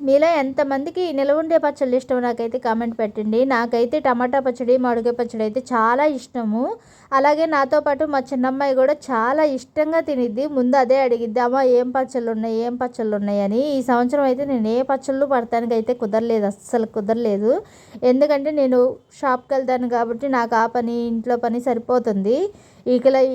మీలో ఎంతమందికి నిల్వ ఉండే పచ్చళ్ళు ఇష్టం నాకైతే కామెంట్ పెట్టండి. నాకైతే టమాటా పచ్చడి, మామిడికాయ పచ్చడి అయితే చాలా ఇష్టము. అలాగే నాతో పాటు మా చిన్నమ్మాయి కూడా చాలా ఇష్టంగా తినిద్ది. ముందు అదే అడిగిద్ది, అమ్మ ఏం పచ్చళ్ళు ఉన్నాయి, ఏం పచ్చళ్ళు ఉన్నాయి అని. ఈ సంవత్సరం అయితే నేను ఏ పచ్చళ్ళు పడటానికి అయితే కుదరలేదు, అస్సలు కుదరలేదు. ఎందుకంటే నేను షాప్కి వెళ్తాను కాబట్టి నాకు ఆ పని, ఇంట్లో పని సరిపోతుంది.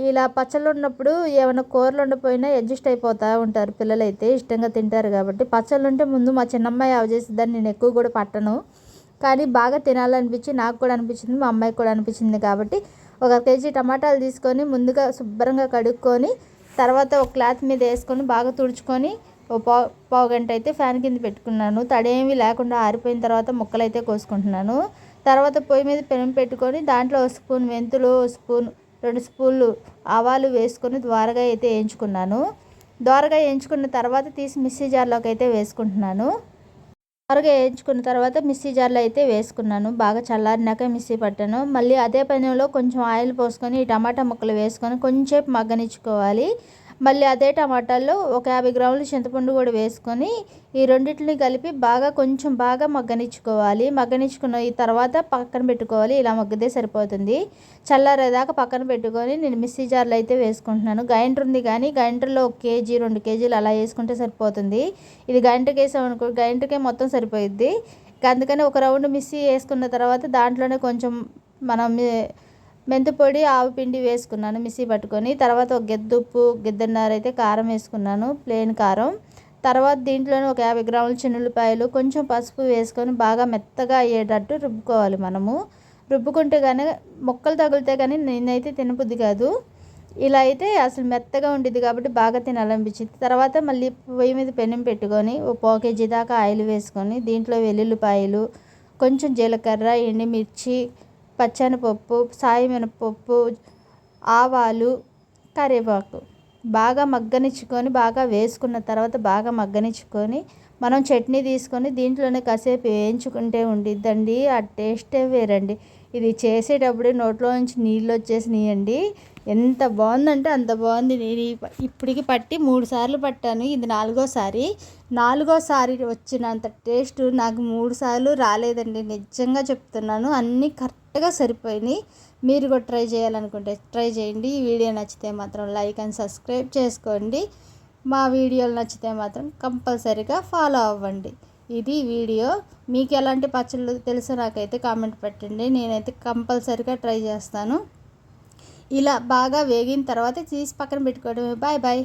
ఇలా పచ్చళ్ళు ఉన్నప్పుడు ఏమైనా కూరలు ఉండకపోయినా అడ్జస్ట్ అయిపోతూ ఉంటారు పిల్లలైతే, ఇష్టంగా తింటారు కాబట్టి. పచ్చళ్ళు ఉంటే ముందు మా చిన్నమ్మాయి అవి చేసేదాన్ని, నేను ఎక్కువ కూడా పట్టను. కానీ బాగా తినాలనిపించి నాకు కూడా అనిపించింది, మా అమ్మాయికి కూడా అనిపించింది కాబట్టి 1 కేజీ టమాటాలు తీసుకొని ముందుగా శుభ్రంగా కడుక్కొని, తర్వాత ఒక క్లాత్ మీద వేసుకొని బాగా తుడుచుకొని పావు గంట అయితే ఫ్యాన్ కింద పెట్టుకున్నాను. తడేమీ లేకుండా ఆరిపోయిన తర్వాత ముక్కలైతే కోసుకుంటున్నాను. తర్వాత పొయ్యి మీద పెనం పెట్టుకొని దాంట్లో 1 స్పూన్ మెంతులు, 1 స్పూన్ 2 స్పూన్లు ఆవాలు వేసుకొని ద్వారగా అయితే వేయించుకున్నాను. ద్వారగా వేయించుకున్న తర్వాత తీసి మిక్సీ జార్లోకి అయితే వేసుకుంటున్నాను. ద్వారగా వేయించుకున్న తర్వాత మిక్సీ జార్లో అయితే వేసుకున్నాను. బాగా చల్లారినాక మిక్సీ పట్టాను. మళ్ళీ అదే పెనంలో కొంచెం ఆయిల్ పోసుకొని ఈ టమాటా ముక్కలు వేసుకొని కొంచెంసేపు మగ్గనిచ్చుకోవాలి. మళ్ళీ అదే టమాటాల్లో ఒక 50 గ్రాములు చింతపండు కూడా వేసుకొని ఈ రెండింటిని కలిపి కొంచెం బాగా మగ్గనిచ్చుకోవాలి. మగ్గనిచ్చుకున్న ఈ తర్వాత పక్కన పెట్టుకోవాలి. ఇలా మగ్గితే సరిపోతుంది. చల్లారేదాకా పక్కన పెట్టుకొని నేను మిక్సీ జార్లో అయితే వేసుకుంటున్నాను. గ్రైండర్ ఉంది కానీ గ్రైండర్లో 1 కేజీ 2 కేజీలు అలా వేసుకుంటే సరిపోతుంది. ఇది గ్రైండర్కి వేసామనుకో గ్రైండర్కే మొత్తం సరిపోయిద్ది. అందుకని ఒక రౌండ్ మిక్సీ వేసుకున్న తర్వాత దాంట్లోనే కొంచెం మనం మెంతిపొడి, ఆవు పిండి వేసుకున్నాను మిక్సీ పట్టుకొని. తర్వాత ఒక ఉప్పు, గిద్దన్నర అయితే కారం వేసుకున్నాను, ప్లెయిన్ కారం. తర్వాత దీంట్లోనే ఒక 50 గ్రాముల చిన్నుల్లిపాయలు, కొంచెం పసుపు వేసుకొని బాగా మెత్తగా అయ్యేటట్టు రుబ్బుకోవాలి. మనము రుబ్బుకుంటే కానీ మొక్కలు తగిలితే కానీ నేనైతే తినబుద్ధి కాదు. ఇలా అయితే అసలు మెత్తగా ఉండిద్ది కాబట్టి బాగా తినాలనిపించింది. తర్వాత మళ్ళీ పొయ్యి మీద పెనం పెట్టుకొని ఒక పావు కేజీ దాకా ఆయిల్ వేసుకొని దీంట్లో వెల్లుల్లిపాయలు, కొంచెం జీలకర్ర, ఎండుమిర్చి, పచ్చెనపప్పు, సాయి మినపప్పు, ఆవాలు, కరివేపాకు బాగా మగ్గనిచ్చుకొని బాగా వేసుకున్న తర్వాత బాగా మగ్గనిచ్చుకొని మనం చట్నీ తీసుకొని దీంట్లోనే కాసేపు వేయించుకుంటే ఉండిద్దండి. ఆ టేస్టే వేరండి. ఇది చేసేటప్పుడే నోట్లో నుంచి నీళ్ళు వచ్చేసినాయండి. ఎంత బాగుందంటే అంత బాగుంది. నేను ఇప్పటికి పట్టి 3 సార్లు పట్టాను. ఇది 4గోసారి వచ్చినంత టేస్ట్ నాకు 3 సార్లు రాలేదండి. నిజంగా చెప్తున్నాను. అన్నీ కరెక్ట్గా సరిపోయినాయి. మీరు కూడా ట్రై చేయాలనుకుంటే ట్రై చేయండి. ఈ వీడియో నచ్చితే మాత్రం లైక్ అండ్ సబ్స్క్రైబ్ చేసుకోండి. మా వీడియోలు నచ్చితే మాత్రం కంపల్సరీగా ఫాలో అవ్వండి. ఇది వీడియో. మీకు ఎలాంటి పచ్చళ్ళు తెలుసో నాకైతే కామెంట్ పెట్టండి. నేనైతే కంపల్సరీగా ట్రై చేస్తాను. ఇలా బాగా వేగిన తర్వాత తీసి పక్కన పెట్టుకోవడమే. Bye bye.